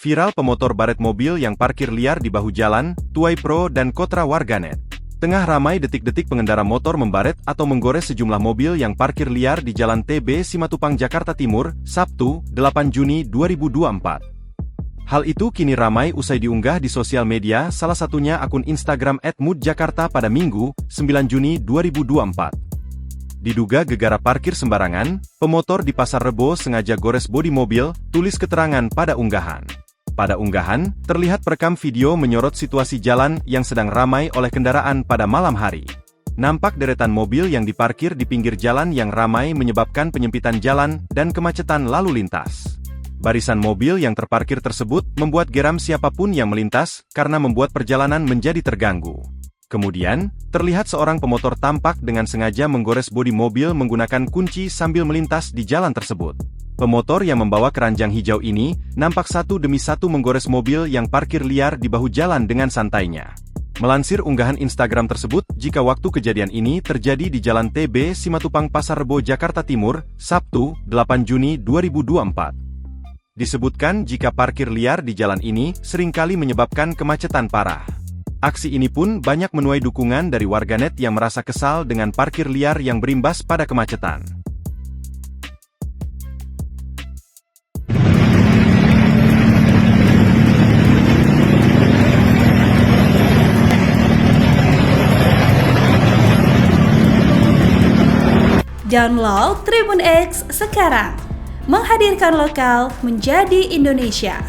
Viral pemotor baret mobil yang parkir liar di bahu jalan, tuai pro dan kontra warganet. Tengah ramai detik-detik pengendara motor membaret atau menggores sejumlah mobil yang parkir liar di Jalan TB Simatupang, Jakarta Timur, Sabtu, 8 Juni 2024. Hal itu kini ramai usai diunggah di sosial media, salah satunya akun Instagram @moodjakarta pada Minggu, 9 Juni 2024. Diduga gegara parkir sembarangan, pemotor di Pasar Rebo sengaja gores bodi mobil, tulis keterangan pada unggahan. Pada unggahan, terlihat perekam video menyorot situasi jalan yang sedang ramai oleh kendaraan pada malam hari. Nampak deretan mobil yang diparkir di pinggir jalan yang ramai menyebabkan penyempitan jalan dan kemacetan lalu lintas. Barisan mobil yang terparkir tersebut membuat geram siapapun yang melintas karena membuat perjalanan menjadi terganggu. Kemudian, terlihat seorang pemotor tampak dengan sengaja menggores bodi mobil menggunakan kunci sambil melintas di jalan tersebut. Pemotor yang membawa keranjang hijau ini, nampak satu demi satu menggores mobil yang parkir liar di bahu jalan dengan santainya. Melansir unggahan Instagram tersebut, jika waktu kejadian ini terjadi di Jalan TB Simatupang Pasar Rebo, Jakarta Timur, Sabtu, 8 Juni 2024. Disebutkan jika parkir liar di jalan ini seringkali menyebabkan kemacetan parah. Aksi ini pun banyak menuai dukungan dari warganet yang merasa kesal dengan parkir liar yang berimbas pada kemacetan. Download Tribun X sekarang, menghadirkan lokal menjadi Indonesia.